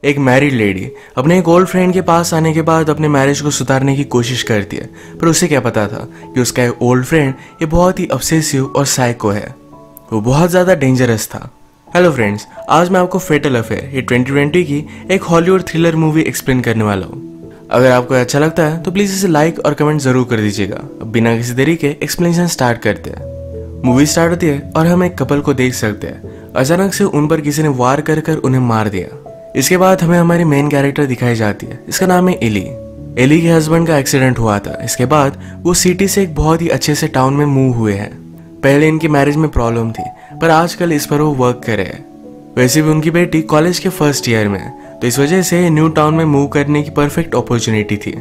एक married lady अपने एक ओल्ड फ्रेंड के पास आने के बाद अपने मैरिज को सुधारने की कोशिश करती है, पर उसे क्या पता था कि उसका एक ओल्ड फ्रेंड ये बहुत ही ऑब्सेसिव और साइको है। वो बहुत ज़्यादा डेंजरस था। हेलो फ्रेंड्स, आज मैं आपको फेटल अफेयर ये 2020 की एक हॉलीवुड थ्रिलर मूवी एक्सप्लेन करने वाला हूँ। अगर आपको अच्छा लगता है तो प्लीज़ इसे लाइक और कमेंट जरूर कर दीजिएगा। अब बिना किसी देरी के एक्सप्लेनेशन स्टार्ट करते हैं। मूवी स्टार्ट होती है और हम एक कपल को देख सकते हैं। अचानक से उन पर किसी ने वार कर कर उन्हें मार दिया। इसके बाद हमें हमारी मेन कैरेक्टर दिखाई जाती है। इसका नाम है एली। एली के हस्बैंड का एक्सीडेंट हुआ था। इसके बाद वो सिटी से एक बहुत ही अच्छे से टाउन में मूव हुए हैं। पहले इनकी मैरिज में प्रॉब्लम थी, पर आजकल इस पर वो वर्क कर रहे हैं। वैसे भी उनकी बेटी कॉलेज के फर्स्ट ईयर में है, तो इस वजह से न्यू टाउन में मूव करने की परफेक्ट अपॉर्चुनिटी थी।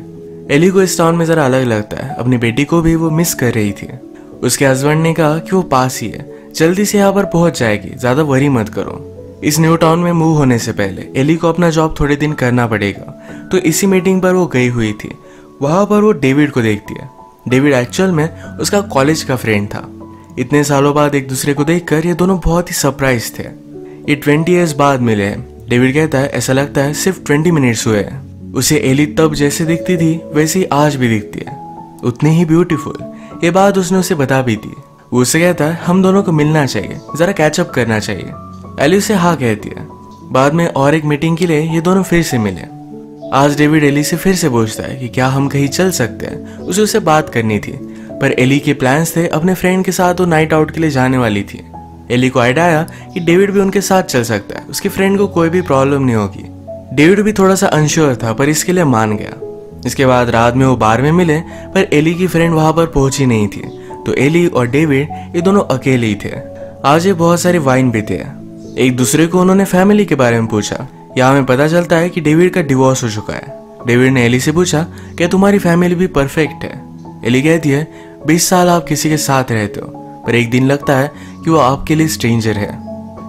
एली को इस टाउन में जरा अलग लगता है। अपनी बेटी को भी वो मिस कर रही थी। उसके हस्बैंड ने कहा कि वो पास ही है, जल्दी से यहाँ पर पहुंच जाएगी, ज्यादा वरी मत करो। इस न्यू टाउन में मूव होने से पहले एली को अपना जॉब थोड़े दिन करना पड़ेगा, तो इसी मीटिंग पर वो गई हुई थी। वहां पर वो डेविड को देखती है। डेविड एक्चुअल में उसका कॉलेज का फ्रेंड था। इतने सालों बाद एक दूसरे को देखकर ये दोनों बहुत ही सरप्राइज थे। ये 20 ईयर्स बाद मिले हैं। डेविड कहता है ऐसा लगता है सिर्फ 20 मिनट्स हुए हैं। उसे एली तब जैसे दिखती थी वैसे ही आज भी दिखती है, उतनी ही ब्यूटीफुल। ये बात उसने उसे बता भी दी। वो उससे कहता है हम दोनों को मिलना चाहिए, जरा कैचअप करना चाहिए। एली उसे हाँ कहती है। बाद में और एक मीटिंग के लिए ये दोनों फिर से मिले। आज डेविड एली से फिर से पूछता है कि क्या हम कहीं चल सकते हैं। उसे उससे बात करनी थी, पर एली के प्लान्स थे अपने फ्रेंड के साथ वो नाइट आउट के लिए जाने वाली थी। एली को आइडिया आया कि डेविड भी उनके साथ चल सकता है, उसके फ्रेंड को कोई भी प्रॉब्लम नहीं होगी। डेविड भी थोड़ा सा अनश्योर था, पर इसके लिए मान गया। इसके बाद रात में वो बार में मिले, पर एली की फ्रेंड वहां पर पहुंची नहीं थी, तो एली और डेविड ये दोनों अकेले ही थे। आज ये बहुत सारे वाइन पीते हैं। एक दूसरे को उन्होंने फैमिली के बारे में पूछा। यहाँ हमें पता चलता है कि डेविड का डिवोर्स हो चुका है। डेविड ने एली से पूछा क्या तुम्हारी फैमिली भी परफेक्ट है। एली कहती है 20 साल आप किसी के साथ रहते हो, पर एक दिन लगता है कि वो आपके लिए स्ट्रेंजर है।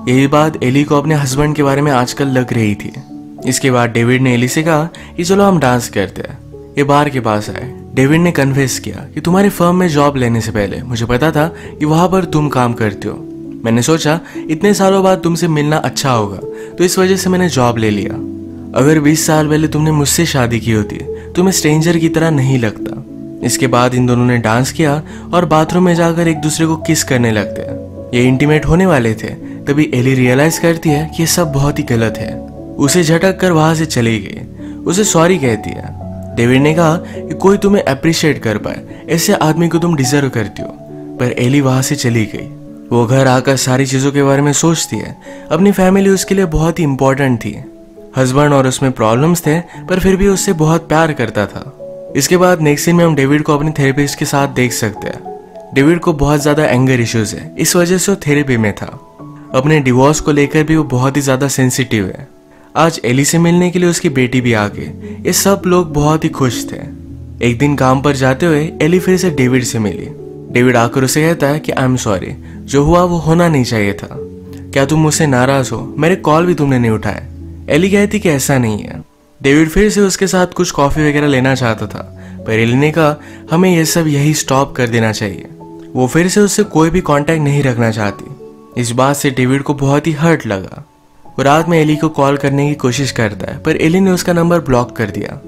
यही बात एली को अपने हस्बैंड के बारे में आजकल लग रही थी। इसके बाद डेविड ने एली से कहा कि चलो हम डांस करते हैं। ये बार के पास आए। डेविड ने कन्फेस किया कि तुम्हारे फर्म में जॉब लेने से पहले मुझे पता था कि वहां पर तुम काम करते हो। मैंने सोचा इतने सालों बाद तुमसे मिलना अच्छा होगा, तो इस वजह से मैंने जॉब ले लिया। अगर 20 साल पहले तुमने मुझसे शादी की होती तो मैं स्ट्रेंजर की तरह नहीं लगता। इसके बाद इन दोनों ने डांस किया और बाथरूम में जाकर एक दूसरे को किस करने लगते हैं। ये इंटीमेट होने वाले थे, तभी एली रियलाइज करती है कि ये सब बहुत ही गलत है। उसे झटक कर वहां से चली गई। उसे सॉरी कहती है। डेविड ने कहा कि कोई तुम्हें अप्रिशिएट कर पाए, ऐसे आदमी को तुम डिजर्व करती हो, पर एली वहां से चली गई। वो घर आकर सारी चीजों के बारे में सोचती है। अपनी फैमिली उसके लिए बहुत ही इंपॉर्टेंट थी। हस्बैंड और उसमें प्रॉब्लम्स थे, पर फिर भी उससे बहुत प्यार करता था। इसके बाद नेक्स्ट सीन में हम डेविड को अपने थेरेपिस्ट के साथ देख सकते हैं। डेविड को बहुत ज्यादा एंगर इश्यूज है, इस वजह से वो थेरेपी में था। अपने डिवोर्स को लेकर भी वो बहुत ही ज्यादा सेंसिटिव है। आज एली से मिलने के लिए उसकी बेटी भी आ गई। ये सब लोग बहुत ही खुश थे। एक दिन काम पर जाते हुए एली फिर से डेविड से मिली। डेविड आकर उसे कहता है कि आई एम सॉरी, जो हुआ वो होना नहीं चाहिए था। क्या तुम मुझसे नाराज हो? मेरे कॉल भी तुमने नहीं उठाए। एली कहती कि ऐसा नहीं है। डेविड फिर से उसके साथ कुछ कॉफी वगैरह लेना चाहता था, पर एली ने कहा हमें यह सब यही स्टॉप कर देना चाहिए। वो फिर से उससे कोई भी कांटेक्ट नहीं रखना चाहती। इस बात से डेविड को बहुत ही हर्ट लगा। वो रात में एली को कॉल करने की कोशिश करता है, पर एली ने उसका नंबर ब्लॉक कर दिया।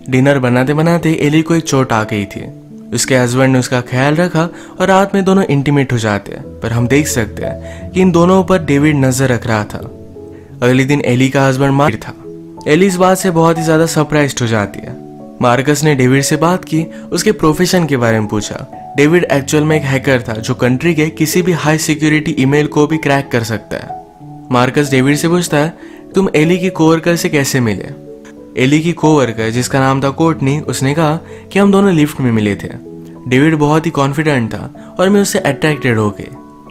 डिनर बनाते बनाते एली को एक चोट आ गई थी। उसके हस्बैंड ने उसका ख्याल रखा और रात में दोनों इंटीमेट हो जाते हैं, पर हम देख सकते हैं कि इन दोनों पर डेविड नजर रख रहा था। अगले दिन एली का हस्बैंड मार्क था। एली इस बात से बहुत ही ज्यादा सरप्राइज्ड हो जाती है। मार्कस ने डेविड से बात की, उसके प्रोफेशन के बारे में पूछा। डेविड एक्चुअल में एक हैकर था जो कंट्री के किसी भी हाई सिक्योरिटी ईमेल को भी क्रैक कर सकता है। मार्कस डेविड से पूछता है तुम एली की कोवर्कर से कैसे मिले। एली की कोवर्कर जिसका नाम था कोर्टनी, उसने कहा कि हम दोनों लिफ्ट में मिले थे। डेविड बहुत ही कॉन्फिडेंट था और मैं उससे अट्रैक्टेड हो गई।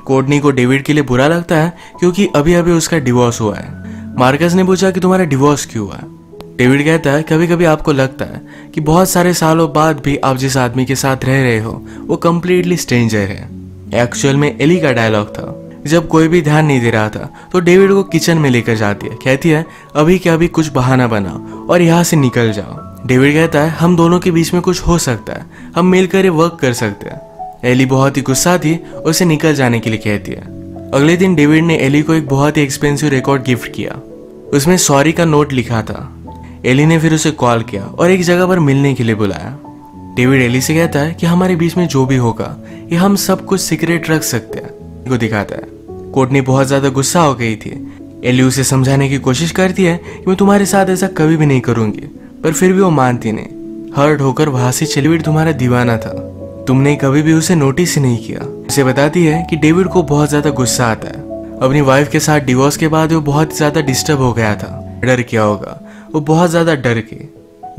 कोर्टनी को डेविड के लिए बुरा लगता है क्योंकि अभी अभी उसका डिवोर्स हुआ है। मार्कस ने पूछा कि तुम्हारा डिवोर्स क्यों हुआ। डेविड कहता है कभी कभी आपको लगता है कि बहुत सारे सालों बाद भी आप जिस आदमी के साथ रह रहे हो वो कम्प्लीटली स्ट्रेंजर है। एक्चुअल में एली का डायलॉग था। जब कोई भी ध्यान नहीं दे रहा था तो डेविड को किचन में लेकर जाती है। कहती है अभी के अभी कुछ बहाना बनाओ और यहाँ से निकल जाओ। डेविड कहता है हम दोनों के बीच में कुछ हो सकता है, हम मिलकर ये वर्क कर सकते हैं। एली बहुत ही गुस्सा थी, उसे निकल जाने के लिए कहती है। अगले दिन डेविड ने एली को एक बहुत ही एक्सपेंसिव रिकॉर्ड गिफ्ट किया। उसमें सॉरी का नोट लिखा था। एली ने फिर उसे कॉल किया और एक जगह पर मिलने के लिए बुलाया। डेविड एली से कहता है कि हमारे बीच में जो भी होगा ये हम सब कुछ सीक्रेट रख सकते हैं को दिखाता है। कोर्टनी बहुत ज्यादा गुस्सा हो गई थी। एली उसे समझाने की कोशिश करती है कि मैं तुम्हारे साथ ऐसा कभी भी नहीं करूंगी, पर फिर भी वो मानती नहीं। हर्ट होकर वहां से चली। डेविड तुम्हारा दीवाना था, तुमने कभी भी उसे नोटिस ही नहीं किया। उसे बताती है कि डेविड को बहुत ज्यादा गुस्सा आता है। अपनी वाइफ के साथ डिवोर्स के बाद वो बहुत ज्यादा डिस्टर्ब हो गया था। डर क्या होगा, वो बहुत ज्यादा डर के।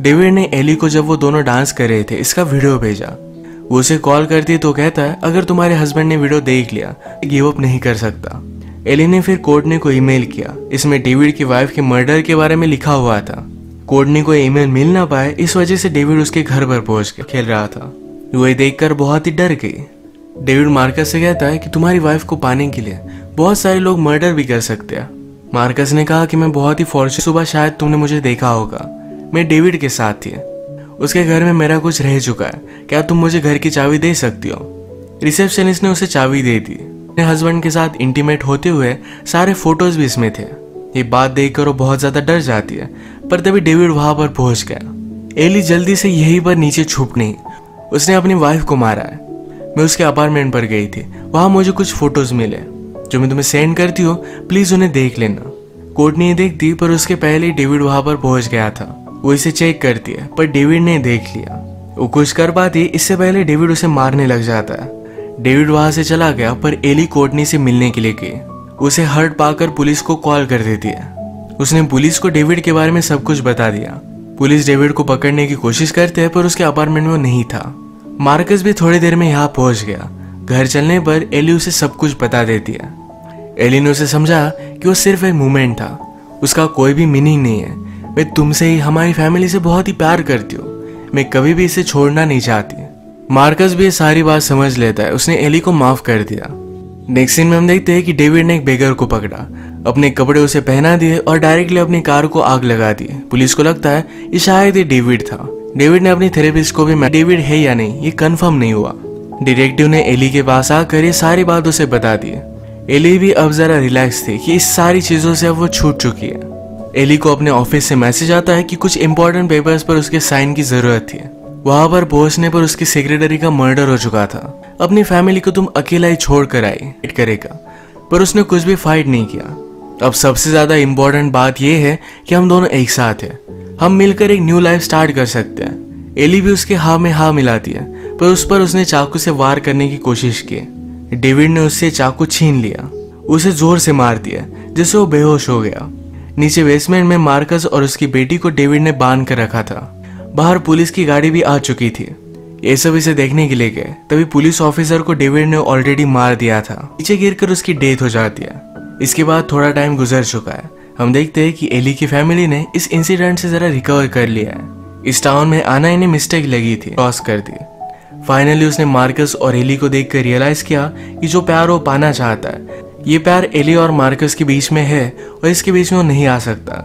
डेविड ने एली को जब वो दोनों डांस कर रहे थे इसका वीडियो भेजा। वो उसे कॉल करती तो कहता है अगर तुम्हारे हस्बैंड ने वीडियो देख लिया गिव अप नहीं कर सकता। एली ने फिर कोर्टनी को ईमेल किया। इसमें डेविड की वाइफ के मर्डर के बारे में लिखा हुआ था। कोर्टनी को ईमेल मिल ना पाए इस वजह से डेविड उसके घर पर पहुंच के खेल रहा था। वो देखकर बहुत ही डर गई। डेविड मार्कस से कहता है कि तुम्हारी वाइफ को पाने के लिए बहुत सारे लोग मर्डर भी कर सकते हैं। मार्कस ने कहा कि मैं बहुत ही फॉर्चूनेट, सुबह शायद तुमने मुझे देखा होगा, मैं डेविड के साथ थी। उसके घर में मेरा कुछ रह चुका है, क्या तुम मुझे घर की चाबी दे सकती हो? रिसेप्शनिस्ट ने उसे चाबी दे दी। अपने हस्बैंड के साथ इंटीमेट होते हुए सारे फोटोज भी इसमें थे। ये बात देखकर वो बहुत ज्यादा डर जाती है, पर तभी डेविड वहां पर पहुंच गया। एली जल्दी से यहीं पर नीचे छुप नहीं, उसने अपनी वाइफ को मारा है। मैं उसके अपार्टमेंट पर गई थी, वहां मुझे कुछ फोटोज मिले जो मैं तुम्हें सेंड करती हूँ, प्लीज उन्हें देख लेना। कोर्टनी देखती पर उसके पहले ही डेविड वहां पर पहुंच गया था। वो इसे चेक करती है पर डेविड ने देख लिया। वो कुछ कर पाती इससे पहले डेविड उसे मारने लग जाता है। डेविड वहां से चला गया पर एली कोर्टनी से मिलने के लिए गई। उसे हर्ट पाकर पुलिस को कॉल कर देती है। उसने पुलिस को डेविड के बारे में सब कुछ बता दिया। पुलिस डेविड को पकड़ने की कोशिश करते हैं पर उसके अपार्टमेंट में वो नहीं था। मार्कस भी थोड़ी देर में यहाँ पहुंच गया। घर चलने पर एली उसे सब कुछ बता देती है। एली ने उसे समझा कि वो सिर्फ एक मोमेंट था, उसका कोई भी मीनिंग नहीं है। मैं तुमसे ही, हमारी फैमिली से बहुत ही प्यार करती हूँ, मैं कभी भी इसे छोड़ना नहीं चाहती। मार्कस भी ये सारी बात समझ लेता है। उसने एली को माफ कर दिया। नेक्स्ट सीन में हम देखते हैं कि डेविड ने एक बेगर को पकड़ा, अपने कपड़े उसे पहना दिए और डायरेक्टली अपनी कार को आग लगा दी। पुलिस को लगता है ये शायद ये डेविड था। डेविड ने अपनी थेरेपिस्ट को भी डेविड है या नहीं ये कंफर्म नहीं हुआ। डिटेक्टिव ने एली के पास आकर ये सारी बात उसे बता दी। एली भी अब जरा रिलैक्स थी कि इस सारी चीजों से अब वो छूट चुकी है। एली को अपने ऑफिस से मैसेज आता है कि कुछ इंपॉर्टेंट पेपर्स पर उसके साइन की जरूरत थी। वहां पर पहुंचने पर उसकी सेक्रेटरी का मर्डर हो चुका था। अपनी फैमिली को तुम अकेला ही छोड़ कर आई करेगा, पर उसने कुछ भी फाइट नहीं किया। अब सबसे ज्यादा इंपॉर्टेंट बात यह है कि हम दोनों एक साथ हैं, हम मिलकर एक न्यू लाइफ स्टार्ट कर सकते हैं। एली भी उसके हाँ में हाँ मिलाती है, पर उस पर उसने चाकू से वार करने की कोशिश की। डेविड ने उससे चाकू छीन लिया, उसे जोर से मार दिया जिससे वो बेहोश हो गया। नीचे बेसमेंट में मार्कस और उसकी बेटी को डेविड ने बांध कर रखा था। बाहर पुलिस की गाड़ी भी आ चुकी थी। ये सब इसे देखने के लिए गए, तभी पुलिस ऑफिसर को डेविड ने ऑलरेडी मार दिया था। नीचे गिरकर उसकी डेथ हो जाती है। इसके बाद थोड़ा टाइम गुजर चुका है। हम देखते हैं कि एली की फैमिली ने इस इंसिडेंट से जरा रिकवर कर लिया है। इस टाउन में आना इन्हें मिस्टेक लगी थी, क्रॉस कर दी। फाइनली उसने मार्कस और एली को देखकर रियलाइज किया कि जो प्यार वो पाना चाहता है ये प्यार एली और मार्कस के बीच में है और इसके बीच में वो नहीं आ सकता।